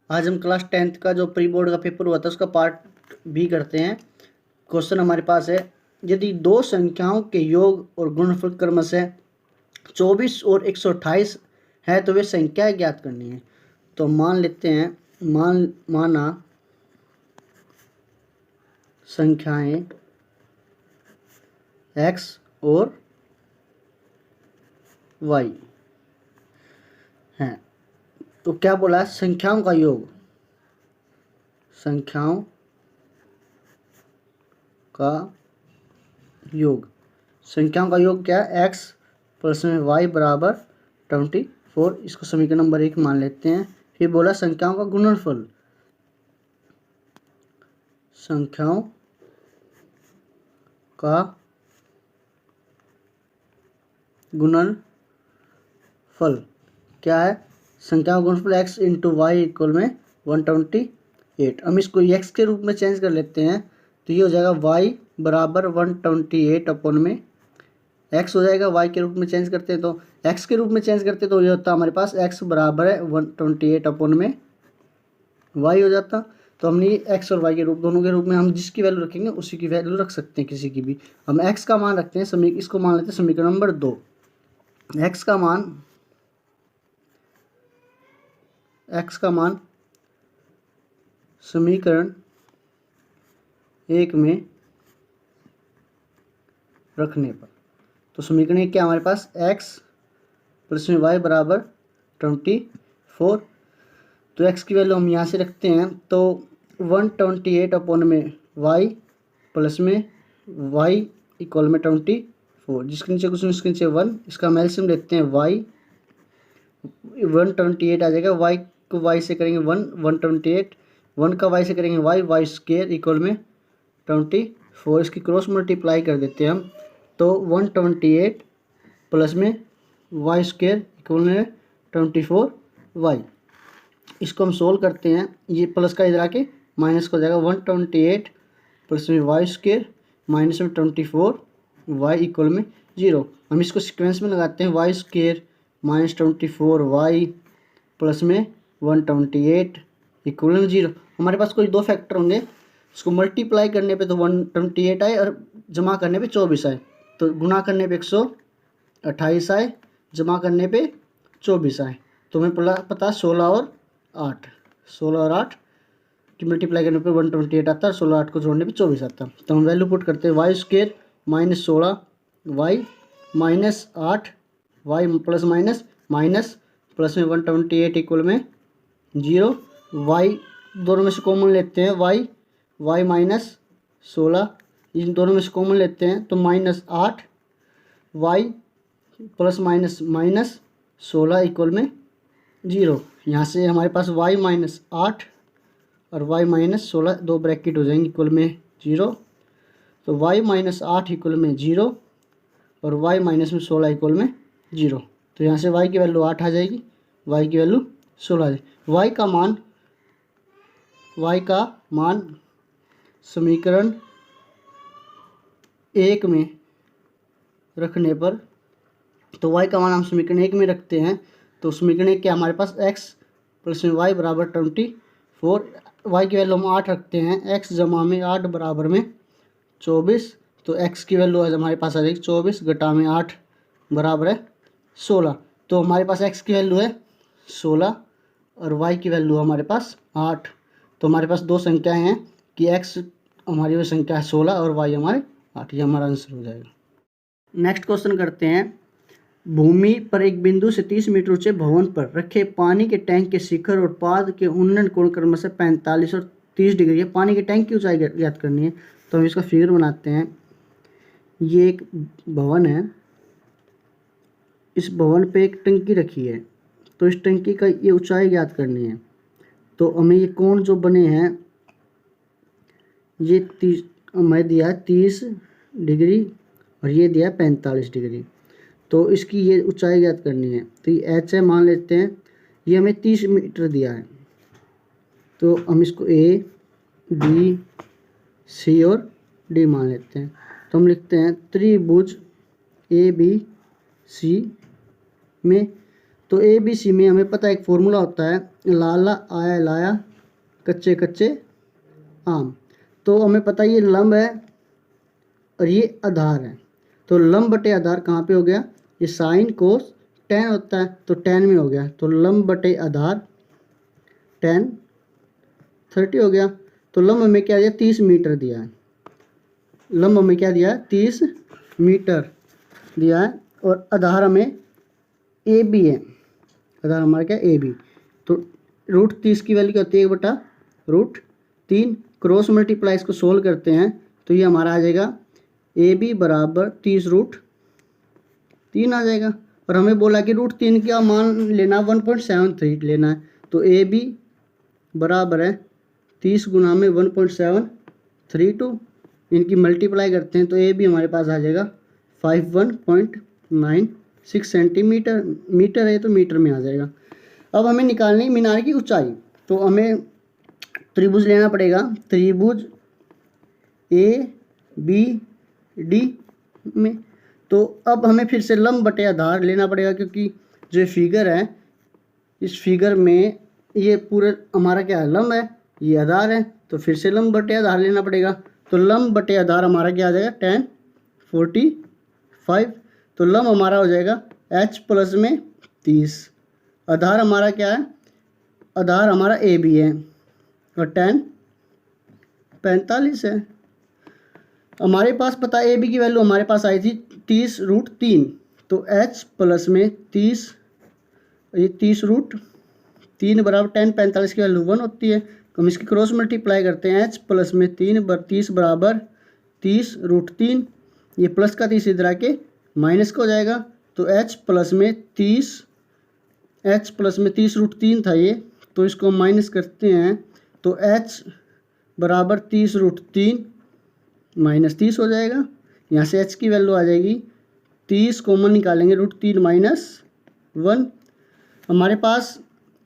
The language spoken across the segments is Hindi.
आज हम क्लास 10th का जो प्री बोर्ड का पेपर हुआ था उसका पार्ट भी करते हैं। क्वेश्चन हमारे पास है, यदि दो संख्याओं के योग और गुणनफल क्रमशः 24 और 128 है तो वे संख्याएं ज्ञात करनी है। तो मान लेते हैं, माना संख्याएं x और y हैं। तो क्या बोला, संख्याओं का योग, संख्याओं का योग, संख्याओं का योग क्या है, x प्लस में y बराबर 24। इसको समीकरण नंबर 1 मान लेते हैं। फिर बोला संख्याओं का गुणनफल, संख्याओं का गुणनफल क्या है, संख्याओं का गुणनफल x इंटू वाई इक्वल में 128। हम इसको x के रूप में चेंज कर लेते हैं तो ये हो जाएगा y बराबर 128 अपन में x हो जाएगा। y के रूप में चेंज करते हैं तो x के रूप में चेंज करते तो ये होता हमारे पास x बराबर है 128 अपन में y हो जाता। तो हमने x और y के रूप, दोनों के रूप में हम जिसकी वैल्यू रखेंगे उसी की वैल्यू रख सकते हैं, किसी की भी। हम x का मान रखते हैं, इसको मान लेते हैं समीकरण नंबर 2। x का मान समीकरण 1 में रखने पर, तो समीकरण 1 क्या हमारे पास, x प्लस में y बराबर 24। तो x की वैल्यू हम यहाँ से रखते हैं तो 128 अपन में y प्लस में y इक्वल में 24, जिसके नीचे कुछ इसके नीचे 1, इसका एलसीएम लेते हैं y 128 आ जाएगा। y को y से करेंगे 128, 1 का y से करेंगे y स्क्वायर इक्वल में 24। इसकी क्रॉस मल्टीप्लाई कर देते हैं हम तो 128 प्लस में y स्क्वायर इक्वल में 24y। इसको हम सोल्व करते हैं, ये प्लस का इधर आके माइनस को हो जाएगा 128 प्लस में y स्क्वायर माइनस में 24y इक्वल में 0। हम इसको सीक्वेंस में लगाते हैं, y square minus 24y plus में 128 इक्वल में 0। हमारे पास कोई दो फैक्टर होंगे, इसको मल्टीप्लाई करने पे तो 128 आए और जमा करने पे 24 आए, तो गुना करने पे 128 आए, जमा करने पे 24 आए। तो हमें पता 16 और 8 की मल्टीप्लाई करने पे 128 आता है, 16 8 को जोड़ने पे 24 आता है। तो हम वैल्यू पुट करते हैं, y square minus 16 y minus 8 y plus minus plus में 128 इक्वल में 0। वाई दोनों में से कॉमन लेते हैं, वाई माइनस 16, इन दोनों में से कॉमन लेते हैं तो minus 8 y plus minus 16 equal में 0। यहाँ से हमारे पास y माइनस 8 और y माइनस 16 दो ब्रैकेट हो जाएंगे इक्वल में 0। तो y माइनस 8 इक्वल में 0 और y माइनस में 16 इक्वल में 0। तो यहाँ से y की वैल्यू 8 आ जाएगी, y की वैल्यू 16 आ जाएगी। y का मान समीकरण 1 में रखने पर, तो y का मान हम समीकरण 1 में रखते हैं तो समीकरण 1 क्या हमारे पास, x प्लस में y बराबर 24, y की वैल्यू हम 8 रखते हैं, x जमा में 8 बराबर में 24। तो x की वैल्यू हमारे पास आ जाएगी 24 घटा में 8 बराबर है 16। तो हमारे पास x की वैल्यू है 16 और y की वैल्यू हमारे पास 8। तो हमारे पास दो संख्याएं हैं कि x हमारी वो संख्या है 16 और y हमारे 8, ये हमारा आंसर हो जाएगा। नेक्स्ट क्वेश्चन करते हैं, भूमि पर एक बिंदु से 30 मीटर ऊंचे भवन पर रखे पानी के टैंक के शिखर और पाद के उन्नयन कोण क्रमशः 45 और 30 डिग्री है। पानी के टैंक की ऊंचाई ज्ञात करनी है। तो हम इसका फिगर बनाते हैं। ये एक भवन है, इस भवन पे एक टंकी रखी है, तो इस टंकी का ये ऊंचाई ज्ञात करनी है। तो हमें ये कोण जो बने हैं, ये हमें दिया है 30 डिग्री और ये दिया है 45 डिग्री। तो इसकी ये ऊंचाई ज्ञात करनी है। तो ये एच है मान लेते हैं, ये हमें 30 मीटर दिया है, तो हम इसको ए बी सी और डी मान लेते हैं। तो हम लिखते हैं त्रिभुज ए बी सी में तो ए बी सी में हमें पता है एक फॉर्मूला होता है, लाला आया लाया कच्चे कच्चे आम। तो हमें पता है ये लंब है और ये आधार है, तो लंब बटे आधार कहाँ पे हो गया, ये साइन कोस टेन होता है तो टेन में हो गया, तो लंब बटे आधार टेन 30 हो गया। तो लंब हमें क्या दिया, 30 मीटर दिया है, लंब हमें क्या दिया है, 30 मीटर दिया है। और आधार हमें ए बी है, आधार हमारा क्या ए बी। तो √30 की वैल्यू क्या होती है, 1/√3। क्रॉस मल्टीप्लाई इसको सोल्व करते हैं तो ये हमारा आ जाएगा ए बी बराबर 30√3 आ जाएगा। और हमें बोला कि √3 का मान लेना 1.73 लेना है, तो ए बी बराबर है 30 गुना में 1.732, इनकी मल्टीप्लाई करते हैं तो ए बी हमारे पास आ जाएगा 51.96 सेंटीमीटर। मीटर है तो मीटर में आ जाएगा। अब हमें निकालनी है मीनार की ऊंचाई, तो हमें त्रिभुज लेना पड़ेगा, त्रिभुज ए बी डी में। तो अब हमें फिर से लंब बटे आधार लेना पड़ेगा, क्योंकि जो फिगर है इस फिगर में ये पूरे हमारा क्या है, लंब है, ये आधार है, तो फिर से लंब बटे आधार लेना पड़ेगा। तो लंब बटे आधार हमारा क्या आ जाएगा, 1045। तो लंब हमारा हो जाएगा h प्लस में 30, आधार हमारा क्या है, आधार हमारा ए बी है और 1045 है। हमारे पास पता ए बी की वैल्यू हमारे पास आई थी 30√3, तो h प्लस में 30, ये 30√3 बराबर 1045 की वैल्यू 1 होती है। तो हम इसकी क्रॉस मल्टीप्लाई करते हैं, h प्लस में 30 बराबर 30√3, ये प्लस का 30 इधर आके माइनस का हो जाएगा। तो h प्लस में 30√3 था ये, तो इसको माइनस करते हैं तो h बराबर 30√3 माइनस 30 हो जाएगा। यहाँ से h की वैल्यू आ जाएगी 30 कॉमन निकालेंगे, √3 माइनस 1। हमारे पास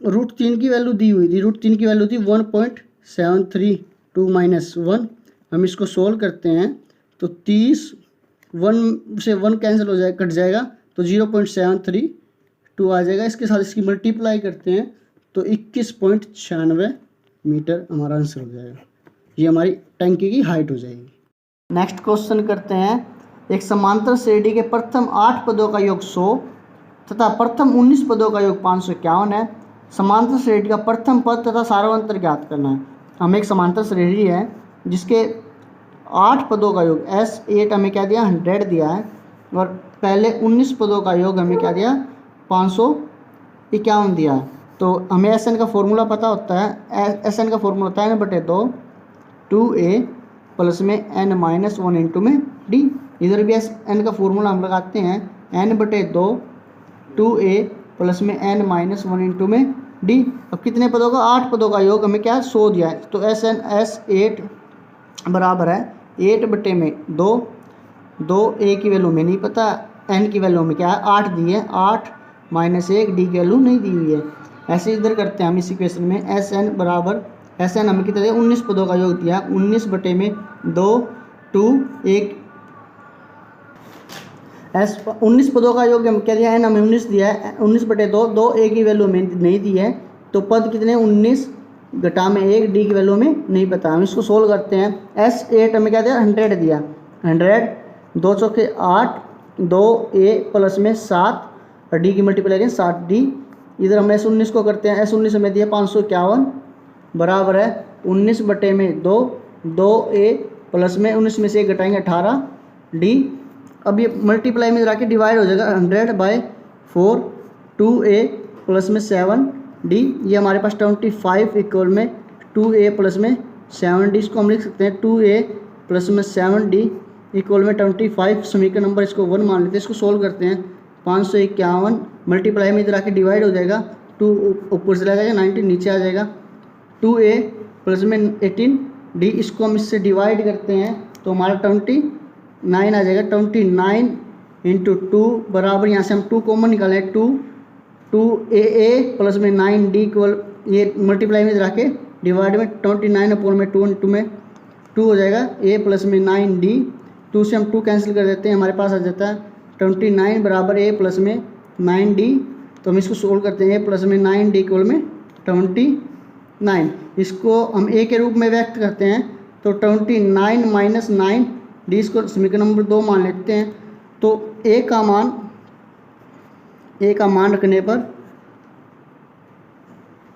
√3 की वैल्यू दी हुई थी, √3 की वैल्यू थी 1.732 माइनस 1। हम इसको सोल्व करते हैं तो 30 1 से 1 कैंसिल हो जाए, कट जाएगा, तो 0.732 आ जाएगा। इसके साथ इसकी मल्टीप्लाई करते हैं तो 21.96 मीटर हमारा आंसर हो जाएगा। ये हमारी टंकी की हाइट हो जाएगी। नेक्स्ट क्वेश्चन करते हैं, एक समांतर श्रेणी के प्रथम 8 पदों का योग 100 तथा प्रथम 19 पदों का योग 551 है। समांतर श्रेणी का प्रथम पद तथा सार्वंतर ज्ञात करना है। हम एक समांतर श्रेणी है जिसके 8 पदों का योग S8 हमें क्या दिया, 100 दिया है, और पहले 19 पदों का योग हमें क्या दिया, 551 दिया है। तो हमें SN का फॉर्मूला पता होता है, SN का फॉर्मूला होता है n/2 2a प्लस में n-1 इंटू में d। इधर भी n का फॉर्मूला हम लगाते हैं, n/2 2a प्लस में n-1 इंटू में d। अब कितने पदों का, 8 पदों का योग हमें क्या 100 दिया है, तो S8 बराबर है 8/2, 2a की वैल्यू में नहीं पता, n की वैल्यू में क्या है 8 दी है, 8 माइनस 1 d की वैल्यू नहीं दी हुई है। ऐसे इधर करते हैं हम इस इक्वेशन में, SN बराबर SN हमें कितना दिया, 19 पदों का योग दिया, 19/2 2 1 19 पदों का योग हम क्या दिया है, हमें 19 दिया है, 19/2 2a की वैल्यू में नहीं दी है, तो पद कितने 19 घटा में 1 d की वैल्यू में नहीं पता। हम इसको सोल्व करते हैं, S8 हमें क्या दिया, 100 दिया, 100 2 चौके 8 2a प्लस में 7 और d की मल्टीप्लाई करें 7d। इधर हम S19 को करते हैं, S19 हमें दिया 551 बराबर है 19/2 2a प्लस में 19 में से 1 घटाएंगे 18d। अब ये मल्टीप्लाई में जाके डिवाइड हो जाएगा, 100/4 2a प्लस में 7d। ये हमारे पास 25 इक्वल में 2a प्लस में 7d, इसको हम लिख सकते हैं 2a प्लस में 7d इक्वल में 25। समीकरण नंबर इसको 1 मान लेते हैं। इसको सोल्व करते हैं, 551 मल्टीप्लाई में इधर आके डिवाइड हो जाएगा, 2 ऊपर चला जाएगा 19 नीचे आ जाएगा, 2a प्लस में 18d। इसको हम इससे डिवाइड करते हैं तो हमारा 29 आ जाएगा, 29 इंटू 2 बराबर, यहाँ से हम 2 कॉमन निकालें, 2a प्लस में 9d इक्वल, ये मल्टीप्लाई में इधर आके डिवाइड में 29/2 में 2 हो जाएगा, a प्लस में 9d, 2 से हम 2 कैंसिल कर देते हैं, हमारे पास आ जाता है 29 बराबर a प्लस में 9d। तो तो हम इसको सोल्व करते हैं। प्लस में 9 डी इक्वल में 29, इसको हम ए के रूप में व्यक्त करते हैं तो 29 माइनस 9 डी, इसको समीकरण नंबर 2 मान लेते हैं। तो ए का मान रखने पर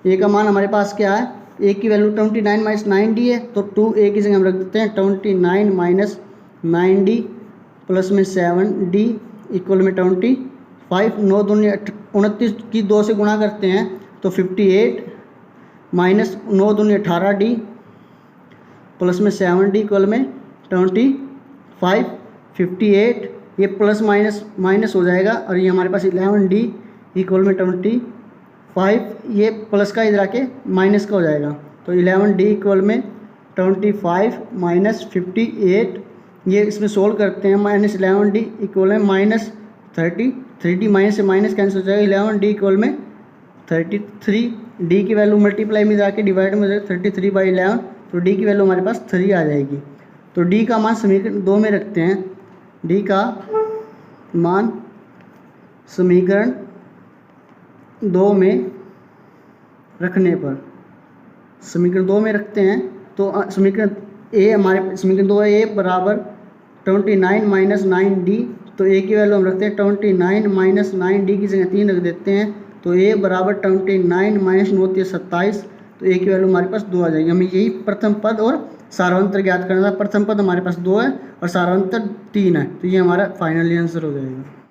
ए का मान हमारे पास क्या है, ए की वैल्यू 29 माइनस 9 डी है, तो 2 ए की जगह हम रख देते हैं 29 माइनस 9 डी प्लस में 7 डी इक्वल में 25। 9 दूनी 29 की 2 से गुणा करते हैं तो 58 माइनस 9 दूनी 18 डी प्लस में 7 डी इक्वल में 25। 58 ये प्लस माइनस हो जाएगा और ये हमारे पास 11 डी इक्वल में 25, ये प्लस का इधर आके माइनस का हो जाएगा। तो 11 डी इक्वल में 25 माइनस 58, ये इसमें सोल्व करते हैं। माइनस 11 डी इक्वल में माइनस 33 डी, माइनस से माइनस कैंसिल हो जाएगा। 11 डी इक्वल में 33, डी की वैल्यू मल्टीप्लाई में जाके डिवाइड में हो जाएगा 33/11, तो डी की वैल्यू हमारे पास 3 आ जाएगी। तो डी का मान समीकरण 2 में रखते हैं। डी का मान समीकरण 2 में रखने पर, समीकरण 2 में रखते हैं तो समीकरण ए हमारे समीकरण 2 ए बराबर 29 माइनस 9 डी, तो ए की वैल्यू हम रखते हैं 29 माइनस 9 डी की जगह 3 रख देते हैं। तो ए बराबर 29 माइनस 9 27, तो ए की वैल्यू हमारे पास 2 आ जाएगी। हमें यही प्रथम पद और सारांतर ज्ञात करना था। प्रथम पद हमारे पास 2 है और सारांतर 3 है, तो ये हमारा फाइनल आंसर हो जाएगा।